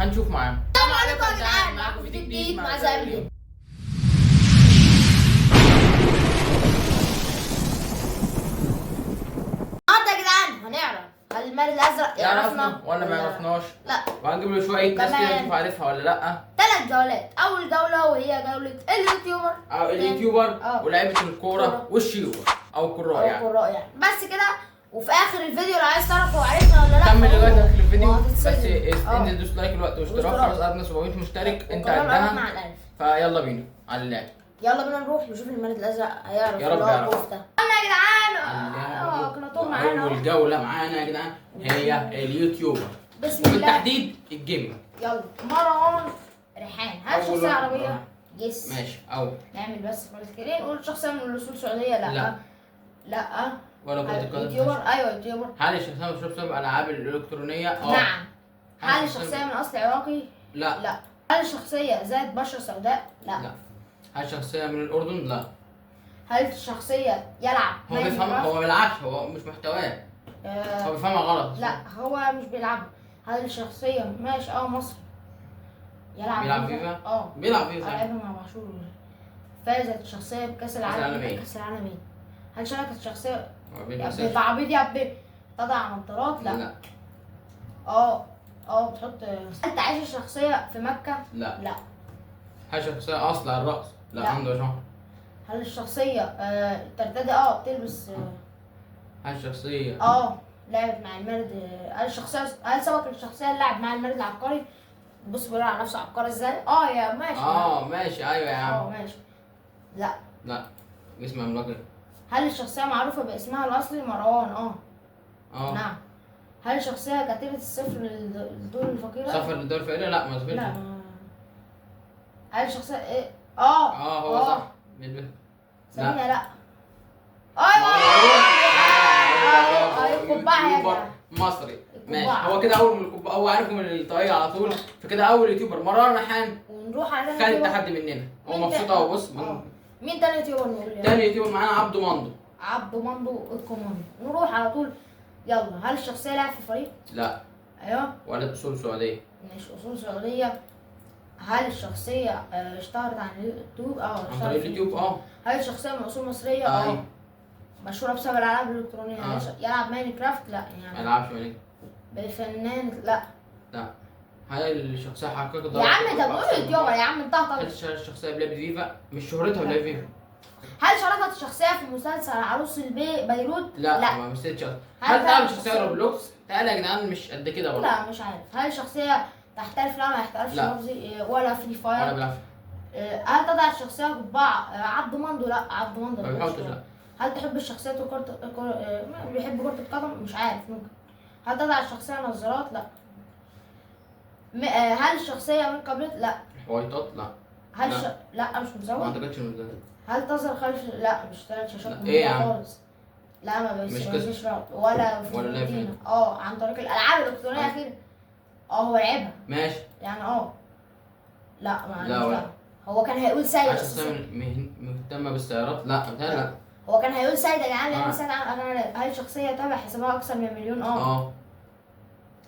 هنشوف معاهم. السلام عليكم يا جدعان، معاكم فيديو جديد مع ذئب الجيم. النهارده يا جدعان هنعرف هل المال الازرق يعرفنا ولا ما يعرفناش؟ لا. وهنجيب له شويه ناس كده كمان. نشوف عارفها ولا لا. 3 جولات. اول جوله وهي جوله اليوتيوبر او اليوتيوبر ولاعيبه الكوره والشيوخ او القراء يعني. بس كده. وفي اخر الفيديو لو عايز تعرف هو عرفنا ولا لا كمل لغايه اخر الفيديو، بس وهتتصدم. انزل دوس لايك الوقت واشتراك. خلاص قعدنا 700 مشترك انت قدها. مع الالف. فيلا بينا على اللعب. يلا بينا نروح نشوف المارد الازرق هيعرف يا رب ولا يعرف. ده. يا جدعان قناتهم معانا اول جوله معانا يا جدعان هي اليوتيوبر، بسم الله. وبالتحديد الجيمنج. يلا مروان ريحان. هل أول شخصية واحد عربية؟ مروان. يس. ماشي. او نعمل بس فولت كده نقول شخصية من الأصول السعودية. لا. لا. ولا كرة القدم. يوتيوبر. أيوه يوتيوبر. هل الشخصيه مشهور بسبب الالعاب الالكترونيه؟ نعم. هل الشخصية من أصل عراقي؟ لا. لا. هل الشخصية ذات بشرة سوداء؟ لا. لا. هل الشخصيه من الاردن؟ لا. هل الشخصية يلعب هو بيفهم، هو ما بيلعبش، هو مش محتواه. هو بيفهمها غلط. لا هو مش بيلعب. هل الشخصية ماشي مصري بيلعب فيفا؟ بيلعب فيفا. لعبها مع مشهور. فازت الشخصية بكأس العالم. كأس العالمين. هل شاركت الشخصية بعبيد يا عبيد تضع نظارات؟ لا. بتحط. انت عايش الشخصية في مكة؟ لا. لا. هل الشخصية أصل على الرأس؟ لا عنده شعر. هل الشخصية ترتدي بتلبس هل الشخصية لعبت مع المارد؟ هل سبق الشخصية اللي لعب مع المارد العبقري؟ بص بيقول على نفسه عبقري ازاي؟ يا ماشي. ماشي ايوه يا عم. ماشي. لا. اسمه عملاقي. هل الشخصية معروفة باسمها الأصلي مروان؟ نعم. هل الشخصية كاتبة السفر للدول الفقيرة؟ سفر للدول الفقيرة؟ لا ما سافرش. لا. هل الشخصية ايه؟ هو صح. سمينة. لا. يوتيوبر مصري. ماشي. هو كده أول من هو عارفه من الطاقية على طول، فكده أول يوتيوبر مروان ريحان. ونروح على خد التحدي مننا. هو مبسوط أهو. بص. مين تاني يوتيوبر نقول؟ تاني يوتيوبر معانا عبده مندو. عبده مندو الكوموني. نروح على طول. يلا. هل الشخصية لعب في فريق؟ لا. ايوه. ولد أصول سعودية. مش أصول سعودية. هل الشخصية اشتهرت عن اليوتيوب؟ عن طريق اليوتيوب. هل الشخصية من أصول مصرية؟ مشهورة بسبب الألعاب الإلكترونية. يلعب ماينكرافت؟ لا يعني. ما يلعبش ماينكرافت. بفنان؟ لا. هل الشخصية حققت يا عم ده بقول يوتيوبر يا عم انتهى. هل الشخصية بلعبة فيفا؟ مش شهرتها بلعبة فيفا. هل شاركت الشخصية في مسلسل عروس بيروت؟ لا ما مثلتش. هل لعبت شخصية روبلوكس؟ تعالى يا جدعان مش قد كده برضه. لا مش عارف. هل الشخصية تحترف؟ لا ما يحترفش لفظي ولا فري فاير ولا بيلعب. هل تضع الشخصية قبعة عبده مندو؟ لا عبده مندو ما بيحطش. لا. هل تحب الشخصيات بيحب كرة القدم؟ مش عارف ممكن. هل تضع الشخصية نظارات؟ لا. هل الشخصية من قبل؟ لا. حويطات؟ لا. لا مش مزود. ما اعتقدش انه ده. هل تظهر خلف؟ لا مش 3 شاشات خالص. لا ما مش ولا لايف. عن طريق الالعاب الالكترونيه اكيد. هو لعبها. ماشي. يعني لا ما لا هو كان هيقول سيد. مهتمه بالسيارات؟ لا لا. هو كان هيقول سيد يا جدعان لان سيد هل شخصيه تابع حسابها اكثر من مليون؟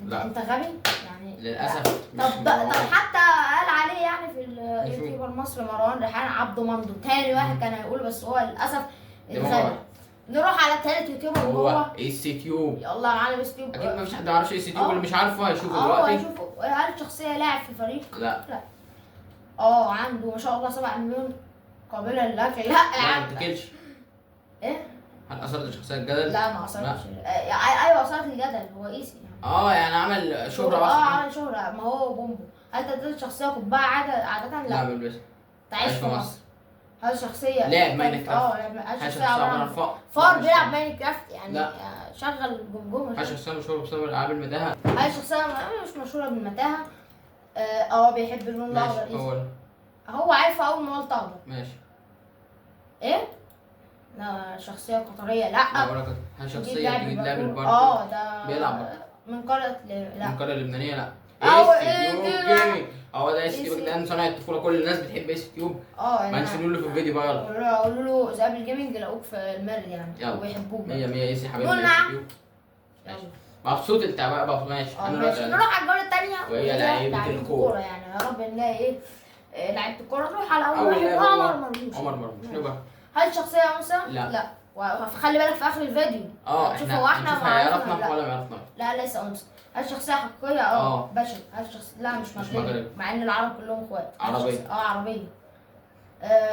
لا. انت غبي يعني للاسف. طب حتى قال عليه يعني في اليوتيوبر مصر مروان ريحان عبده مندو. تاني واحد كان هيقول بس هو للاسف اتغنى. نروح على التالت يوتيوبر هو سي تيوب. يلا على اس تيوب. اكيد مفيش حد ما يعرفش سي تيوب. اللي مش عارفه هيشوفه دلوقتي. هل الشخصيه لاعب في فريق؟ لا. عنده ما شاء الله 7 مليون قابله للاكل. لا يا عم. ما تاكلش. ايه؟ هل اثرت الشخصيه الجدل؟ لا ما اثرتش. ايوه اثرت الجدل. هو ايسي يعني. يعني عمل شهره اصلا. عمل شهره. ما هو بومبو. هل تدرس شخصيه قبعه عاده؟ لا. لا ما بلبسها. تعيش في مصر. هل شخصيه لعب ماينكرافت؟ هل شخصيه عباره عن فار بيلعب ماينكرافت يعني؟ شغل جمجمه. هل شخصيه مشهوره بسبب العاب المتاهه؟ هل شخصيه مش مشهوره بالمتاهه؟ بيحب اللون الاخضر. هو عارفه اول ما قلت اخضر. ماشي. ايه؟ لا شخصية قطرية. لا. هل شخصية بتجيب لعب الباركور؟ ده بيلعب من قرية لا. من قرية لبنانية؟ لا. جيمنج. ده اس تيوب يا جدعان صناعة الطفولة. كل الناس بتحب اس تيوب. ما نسيبوا له في الفيديو بقى. يلا قولوا له ذئاب الجيمنج يلاقوك في المال يعني. يلا. وبيحبوك. 100 100 يا حبيبي. نعم. مبسوط انت بقى ماشي. انا ماشي، نروح على الجوله الثانيه وهي لعيبه الكوره. يعني يا رب نلاقي لعيبه الكوره. نروح على اول واحد، عمر مرموش. نبقى هل شخصيه انثى؟ لا. وخلي بالك في اخر الفيديو احنا هو احنا عرفنا ولا ما عرفناش. لا ليس انثى. هل شخصيه حقيقيه؟ بشر. هل لا مش مغربي، مع ان العرب كلهم اخوات. عربيه. عربيه.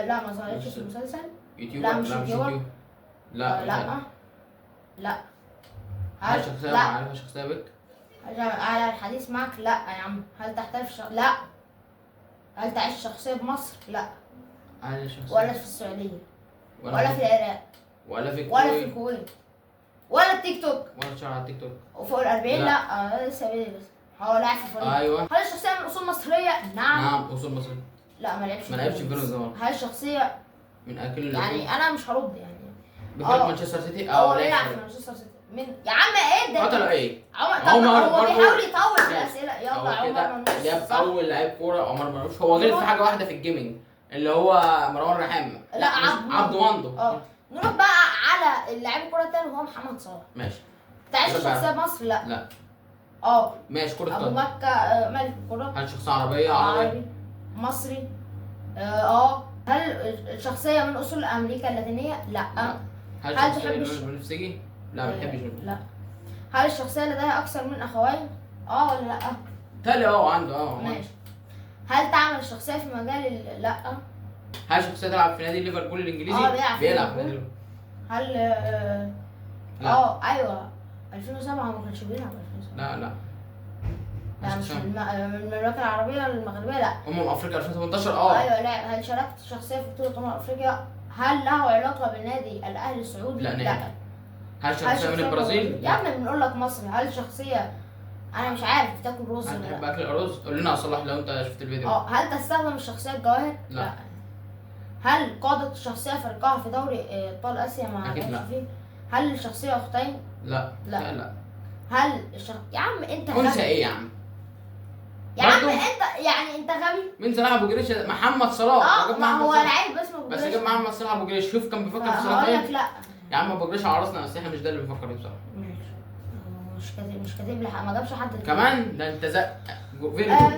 لا ما ظهرتش في المسلسل. يوتيوب. لا مش يوتيوب. لا. هل شخصيه معرفه شخصيه بك؟ على الحديث معك؟ لا يا عم. هل تحترف لا. هل تعيش شخصيه بمصر؟ لا. هل شخصيه ولا في السعوديه ولا في العراق ولا في الكويت ولا التيك توك ولا شهر على التيك توك وفوق ال 40؟ لا لسه بس هو لاعب في فريق. ايوه. هل الشخصيه من اصول مصريه؟ نعم اصول مصريه. لا ما لعبش في فيرنزون. هل الشخصيه من اكل يعني انا مش هرد يعني بيلعب مانشستر سيتي؟ بيلعب في مانشستر سيتي. من يا عم ايه ده؟ قتلوا ايه؟ هو بيحاول يطول في الاسئله. يلا عمر مرموش. جاب اول لعيب كوره عمر مرموش. هو غير في حاجه واحده في الجيمنج اللي هو مروان رحام. لا عبد مندو. نروح بقى على اللاعب الكوره الثاني وهو محمد صلاح. ماشي. تعيش شخصيه مصر؟ لا. ماشي. كرة ابو مكة ملك الكرة. هل شخصية عربية؟ مصري. هل الشخصية من اصول امريكا اللاتينية؟ لا. هل تحب البنفسجي؟ لا ما بحبش. لا. هل الشخصية لديها اكثر من اخوين؟ ولا لا؟ تالي عنده ماشي. هل تعمل الشخصية في مجال لا؟ هل الشخصية تلعب في نادي ليفربول الانجليزي؟ بيلعب في نادي. هل ايوه 2007 ما كانش بيلعب 2007. لا مش من المملكة العربية المغربية. لا. افريقيا 2018. ايوه لا. هل شاركت شخصية في بطولة افريقيا؟ هل له علاقة بنادي الاهلي السعودي؟ لا. هل شخصية من البرازيل؟ يا ابني بنقول لك مصري. هل شخصية انا مش عارف بتاكل رز ولا لا؟ بحب اكل الرز. قول لنا يا صلاح لو انت شفت الفيديو. هل تستخدم الشخصية الجواهر؟ لا. هل قادت الشخصية فريقها في دوري ابطال اسيا مع فيه؟ هل الشخصية اختين؟ لا. هل يا عم انت انثى ايه يا عم؟ يا عم انت غبي. مين صلاح ابو جريش؟ محمد صلاح. ما هو لعيب اسمه ابو جريش. بس جاب محمد صلاح ابو جريش. شوف كان بيفكر في صلاح ايه. لا يا عم ابو جريش على راسنا بس احنا مش ده اللي بنفكر فيه بصراحه. مش كاتب لي ما جابش حد كمان. ده انت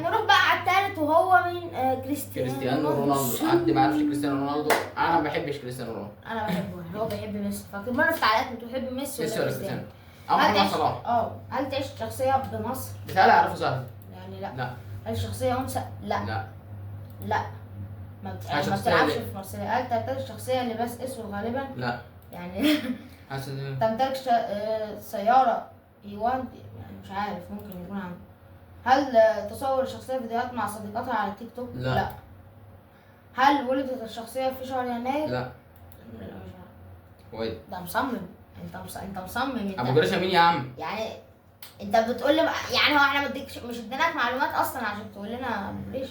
نروح بقى على الثالث وهو مين؟ كريستيانو رونالدو. حد ما يعرفش كريستيانو رونالدو؟ انا ما بحبش كريستيانو رونالدو. انا بحبه. هو بيحب ميسي. فاكر مره في تعليقات انت بتحب ميسي ولا كريستيانو؟ محمد صلاح. هل تعيش شخصيه بمصر؟ بتهيألي اعرفه سهل. يعني لا. هل شخصيه انثى؟ لا. ما بتلعبش في مارسيليا. هل تمتلك الشخصيه لباس اسود غالبا؟ لا. يعني تمتلك سياره ايوان؟ يعني مش عارف ممكن يكون عنده. هل تصور الشخصيه فيديوهات مع صديقاتها على تيك توك؟ لا. هل ولدت الشخصيه في شهر يناير؟ لا. وين؟ ده مصمم. انت مصمم. ابو جريش مين يا عم؟ يعني انت بتقول لي يعني هو احنا مش اديناك معلومات اصلا عشان تقول لنا ليش؟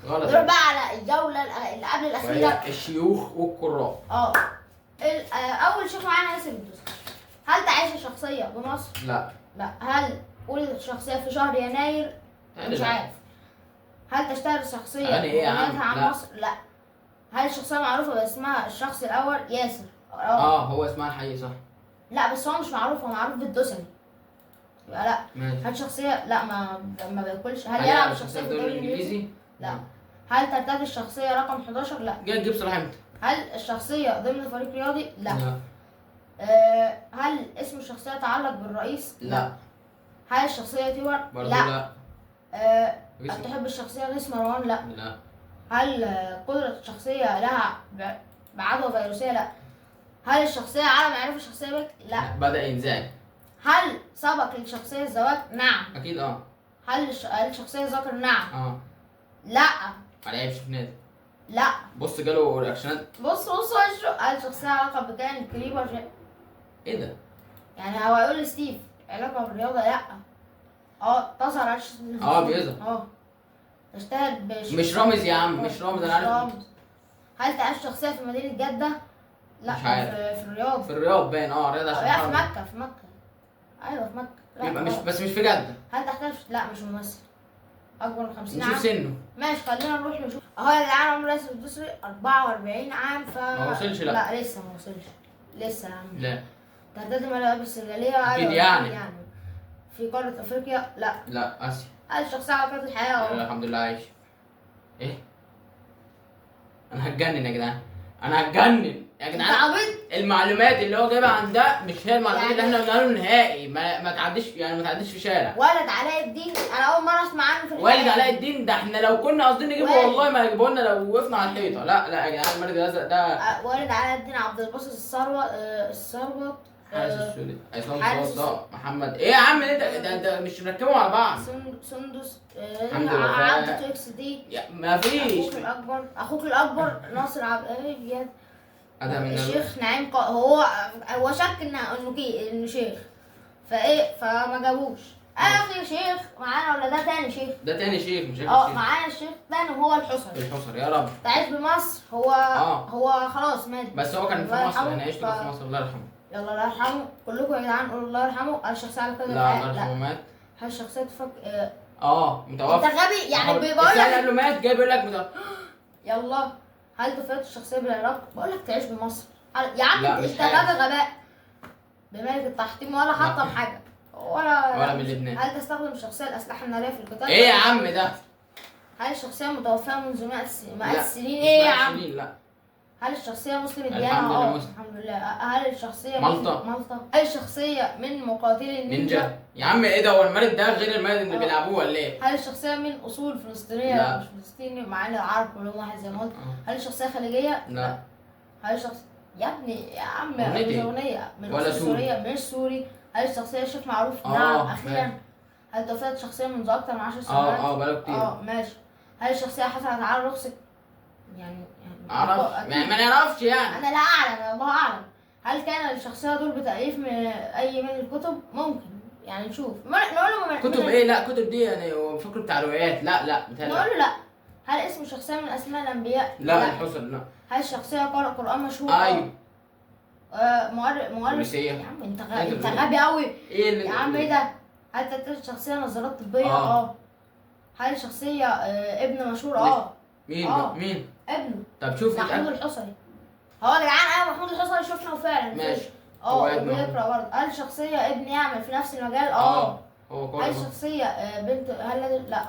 غلط. نروح بقى على الجوله اللي قبل الاخيره. الشيوخ والقراء. اول شيخ معانا ياسر الدوسري. هل تعيش شخصيه بمصر؟ لا. هل ولدت شخصيه في شهر يناير؟ مش عارف. هل تشتهر الشخصيه عن مصر؟ لا. هل الشخصيه معروفه باسمها الشخص الاول؟ ياسر. هو اسمها الحقيقي صح. لا بس هو مش معروف. هو معروف بالدوسري. يبقى لا. ماشي. هل شخصيه لا ما بياكلش؟ هل يلعب الشخصيه في الدوري الانجليزي؟ لا. هل ترتدي الشخصيه رقم 11؟ لا. جاي تجيب صلاح امتى؟ هل الشخصيه ضمن فريق رياضي؟ لا. هل اسم الشخصيه يتعلق بالرئيس؟ لا. هل الشخصيه يوتيوبر؟ لا. هل تحب الشخصيه غيث مروان؟ لا. هل قدرة الشخصية لها بعدوى فيروسية؟ لا. هل الشخصية على معرفة الشخصية بك؟ لا. بدأ ينزعج. هل سبق للشخصية الزواج؟ نعم. أكيد هل الشخصية ذكر؟ نعم. لا. ما لعبش في نادي. لا. بص جاله رياكشنات. بص وشه. هل الشخصية علاقة بكائن كريبر؟ ايه ده؟ يعني هو يقول ستيف علاقة بالرياضة؟ لا. تظهر على بيظهر. تشتهر مش رامز يا عم. مش رامز. انا عارف. هل تعيش شخصية في مدينة جدة؟ لا. مش عارف. في الرياض. في الرياض باين. رياض عشان لا في مكة. ايوه في مكة. يبقى بس مش في جدة. هل تحتاج؟ لا مش ممثل. اكبر من 50 عام. نشوف سنه. ماشي خلينا نروح نشوف. يا جدعان عمر ياسر الدوسري 44 عام. ما وصلش. لا لسه ما وصلش. لسه يا عم. لا. ترتدي ملابس رجالية؟ اكيد يعني. في قارة افريقيا؟ لا. لا اسيا. هل الشخصية على قيد الحياة؟ الحمد لله عايش. ايه؟ انا هتجنن يا جدعان، انا هتجنن يا جدعان. انت عبيط. المعلومات اللي هو جايبها عن ده مش هي المعلومات يعني اللي احنا قلنا له نهائي، ما تعديش يعني، ما تعديش في شارع. والد علاء الدين، انا اول مرة اسمع عنه في الحياة. والد علاء الدين ده احنا لو كنا قاصدين نجيبه والله ما هيجيبه لنا لو وقفنا على الحيطه. لا لا يا جدعان، الملك الازرق ده والد علاء الدين عبد الباسط الثروت حارس السوري، عصام حارس صوصه، محمد ايه يا عم ده مش مركبهم على بعض. سندس حمدي وفاء، عبد اكس دي، ما فيش. اخوك الاكبر ناصر عبد بجد. ادهم الشيخ نعيم هو شك انه شيخ، فما جابوش. اخر شيخ معانا ولا ده تاني شيخ؟ ده تاني شيخ مش اخر شيخ. معانا الشيخ تاني وهو الحصري. الحصري يا رب. تعيش بمصر هو هو خلاص مات، بس هو كان في مصر، انا عشت في مصر الله يرحمه. يلا الله يرحمه كلكم يا جدعان، قولوا الله يرحمه. هل الشخصية على قيد الحياة؟ لا الله يرحمه مات. هل الشخصية متوفى. انت غبي يعني بيقول لك قبل مات جاي بيقول لك متوفى. يلا. هل توفيت الشخصية بالعراق؟ بقول لك تعيش بمصر يا عم. انت غبي غباء بملك التحطيم ولا حطم حاجة ولا من لبنان. هل تستخدم الشخصية الأسلحة النارية في القتال؟ ايه يا عم ده؟ هل الشخصية متوفاة منذ 100 سنين؟ ايه يا عم؟ لا. هل الشخصية مسلم الديانة؟ الحمد لله. هل الشخصية مالطا؟ هل الشخصية من مقاتلي النينجا؟ يا عم ايه ده، هو المارد ده غير المارد اللي بيلعبوه ولا ايه؟ هل الشخصية من أصول فلسطينية؟ لا. مش فلسطيني، مع ان العرب كلهم واحد زي ما قلت. هل الشخصية خليجية؟ لا. هل الشخص يا ابني يا عم مش أغنية من ولا أصول سورية؟ مش سوري. هل الشخصية شيخ معروف؟ نعم أخيرا. هل توفيت الشخصية منذ أكثر من 10 سنوات؟ بقاله كتير. ماشي. هل الشخصية حصلت على رخصة؟ يعني اعرف ما نعرفش يعني. انا لا اعلم، الله اعلم. هل كان الشخصيه دول بتاليف من اي من الكتب؟ ممكن يعني نشوف نقول له كتب ايه؟ لا كتب دي يعني فكر بتاع روايات. لا نقول له لا. هل اسم شخصيه من اسماء الانبياء؟ لا الحصر لا. هل الشخصيه قرأ قرآن مشهور؟ ايوه. مؤرخ يا عم. انت غبي قوي. ايه اللي يا عم ايه ده؟ هل تتخذ الشخصيه نظارات طبيه؟ هل الشخصيه ابن مشهور؟ مين؟ ابنه. طب شوف محمود الحصري. هو يا جدعان محمود الحصري شفناه فعلا. ماشي. بيقرا برضه. هل الشخصيه ابن يعمل في نفس المجال؟ هو هل الشخصيه بنت لا ما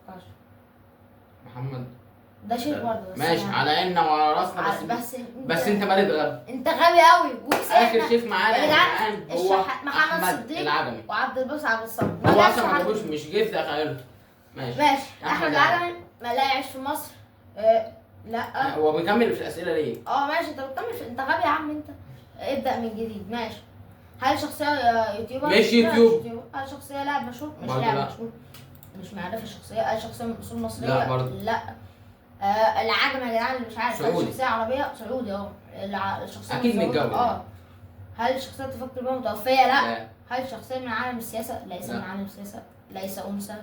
اتوقعش. محمد ده شيء برضه. ماشي يعني. على عيننا وعلى راسنا بس انت مارد غبي. انت غبي قوي. اخر شيف معانا يا جدعان هو محمد صديق العجمي وعبد الباسط عبد الصمد. هو اصلا ما جابوش، مش جه في تخيله. ماشي احمد العجمي ما لا يعيش في مصر. لا هو بيكمل في الاسئله ليه؟ ماشي. انت بتكمل انت غبي يا عم. انت ابدا من جديد. ماشي. هل شخصيه يوتيوبر؟ مش يوتيوب. هل شخصيه لاعب مشهور؟ مش لاعب مشهور. مش معرفه الشخصيه. هل شخصيه من اصول مصريه؟ لا برضه. لا. العجمي يا جدعان اللي مش عارف. هل شخصيه عربيه؟ سعودي. الشخصيه اكيد متجوز. هل الشخصيه تفكر بها متوفيه؟ لا. هل الشخصيه من عالم السياسه؟ ليس من عالم السياسه. ليس انثى.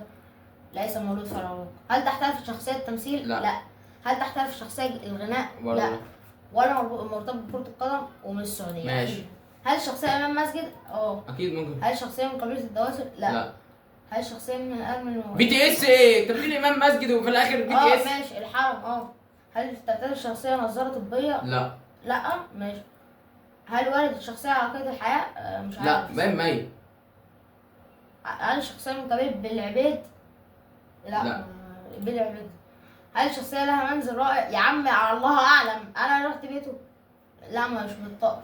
ليس مولود فرعون. هل تحترف الشخصيه التمثيل؟ لا. هل تحترف الشخصيه الغناء؟ لا. ولا مرتبط بكره القدم ومن السعوديه. ماشي. هل الشخصيه امام مسجد؟ اكيد ممكن. هل الشخصيه من قبيله الدواسر؟ لا. هل الشخصيه من بي تي اس؟ ايه انت بتقول امام مسجد وفي الاخر بي تي اس؟ ماشي. الحرم. هل ترتدي الشخصيه نظاره طبيه؟ لا. ماشي. هل والد الشخصيه على قيد الحياه؟ مش عارف. لا باين ميت. هل الشخصيه من قبيله بالعبيد؟ لا. بالعبيد. هل الشخصيه لها منزل رائع؟ يا عم على الله اعلم، انا رحت بيته. لا مش بالطائف.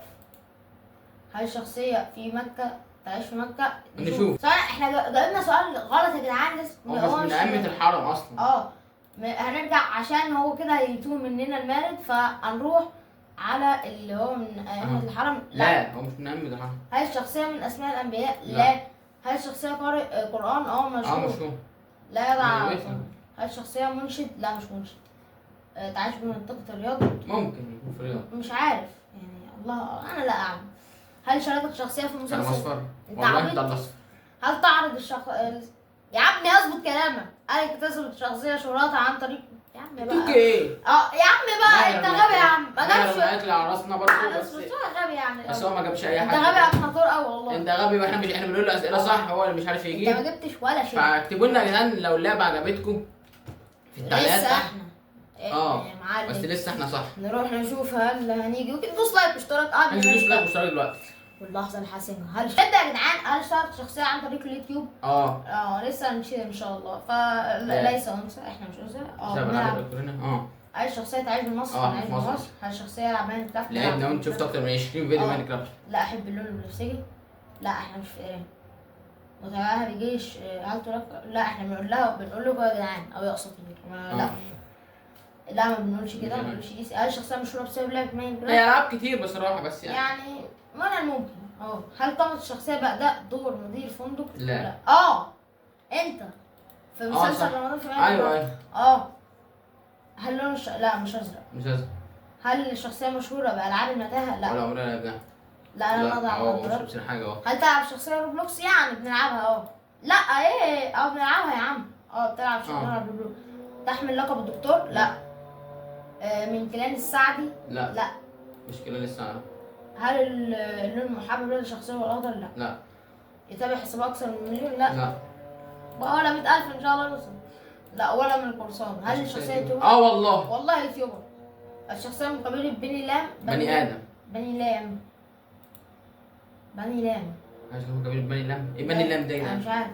هل الشخصيه في مكه؟ تعيش في مكه؟ نشوف. احنا جاوبنا سؤال غلط يا جدعان. هو مش من ائمه الحرم اصلا. هنرجع عشان هو كده هيتوه مننا المارد، فهنروح على اللي هو من ائمه الحرم. لا هو مش من ائمه الحرم. هل الشخصيه من اسماء الانبياء؟ لا. هل الشخصيه قارئ قران؟ مشهور. لا يضع. هل الشخصيه منشد؟ لا مش منشد. تعيش بمنطقه الرياض؟ ممكن يكون في الرياض. مش عارف يعني، الله انا لا اعلم. هل شاركت الشخصيه في مسلسل؟ انا اصفر والله. انت الاصفر. هل تعرض يا عمي اظبط كلامك. هل اكتسبت الشخصيه شهرتها عن طريق يا عم بقى ايه؟ يا عم بقى انت غبي يا عم. ما جابش اكل على راسنا برضه. بس غبي يعني. بس هو ما جابش اي حاجه. انت غبي اخناطور قوي والله. انت غبي واحنا مش بنقول له اسئله صح، هو اللي مش عارف يجيب. انت ما جبتش ولا شيء. فاكتبوا لنا يا جدعان لو اللعبه عجبتكم في التعليقات. لسه احنا بس لسه احنا صح. نروح نشوف هل هنيجي. ممكن تدوس لايك واشتراك ندوس لايك واشتراك دلوقتي. واللحظه الحاسمه. هل انت يا جدعان هل اشتهرت شخصيه عن طريق اليوتيوب؟ لسه هنشير ان شاء الله. فليس انثى، احنا مش انثى. هل الشخصيه تعيش بمصر؟ تعيش بمصر. هل الشخصيه يلعب ماينكرافت؟ لعبنا وانت شفت اكتر من 20 فيديو ماينكرافت. لا احب اللون البنفسجي. لا احنا مش في ايران. متابعها بيجيش. هل ترك؟ لا احنا بنقول له يا جدعان او يا اساطير. لا ما بنقولش كده، ما بنقولش دي. هل الشخصيه مشهوره بسبب لعبه ماينكرافت؟ هي العاب كتير بصراحه، بس يعني من الممكن. هل قامت الشخصيه باداء دور مدير فندق؟ لا. انت في مسلسل رمضان في ايوه. هل لون لا مش ازرق. هل الشخصيه مشهوره بالعاب المتاهه؟ لا. ولا عمرنا لعبناها. لا انا ما مش حاجه. هل تلعب شخصيه روبلوكس؟ يعني بنلعبها. لا ايه بنلعبها يا عم. بتلعب شخصيه روبلوكس. تحمل لقب الدكتور؟ لا. من كيلان السعدي؟ لا مش كيلان السعدي. هل اللون المحبب للشخصيه هو الاخضر؟ لا. يتابع حسابه اكثر من مليون؟ لا. ولا 100,000 ان شاء الله نوصل. لا. ولا من القرصان. هل الشخصيه يوتيوبر؟ والله يوتيوبر. الشخصيه من قبيله بني لام؟ بني ادم. بني لام. عايز من قبيله بني لام؟ ايه بني لام ده انا مش عارف.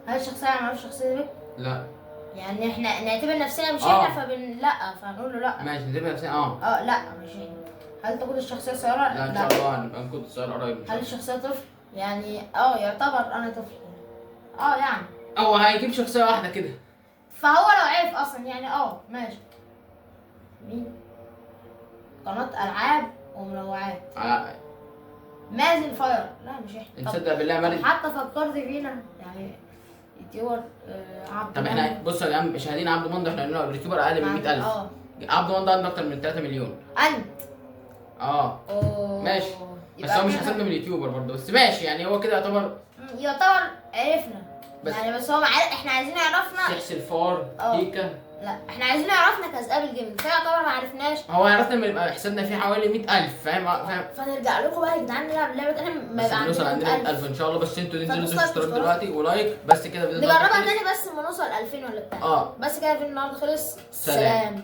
هل الشخصيه معروف شخصيه بك؟ لا. يعني احنا نعتبر نفسنا مش احنا لا فنقول له لا. ماشي نعتبر نفسنا لا مش احنا. هل تقود الشخصيه سياره؟ لا ان شاء الله هنبقى نقود السياره قريب. هل الشخصيه طفل؟ يعني يعتبر انا طفل يعني. هيجيب شخصيه واحده كده. فهو لو عرف اصلا يعني ماشي. مين؟ قناه العاب ومنوعات. مازن فاير. لا مش احنا. تصدق بالله مالك حتى فكرت فينا يعني يوتيوبر عبد. طب احنا بصوا يا جماعه مشاهدين عبد المنضح، احنا قلنا اليوتيوبر اقل من 100,000. عبد المنضح عنده اكتر من 3 مليون. انت ماشي. بس هو مش حسبنا من اليوتيوبر برضه، بس ماشي يعني هو كده يعتبر عرفنا يعني. بس هو احنا عايزين يعرفنا سحس الفار كيكا. لا احنا عايزين يعرفنا كذاب الجيمنج، فيعتبر ما عرفناش. هو عرفنا لما يبقى حسابنا فيه حوالي 100,000. فاهم. فنرجع لكم بقى يا جدعان نلعب اللعبه تاني ما يبقى نوصل عندنا 100,000 ان شاء الله. بس انتوا تنزلوا اشتراك دلوقتي ولايك بس كده. نجربها تاني بس لما نوصل 2000 ولا بتاع. بس كده في النهارده خلص. سلام.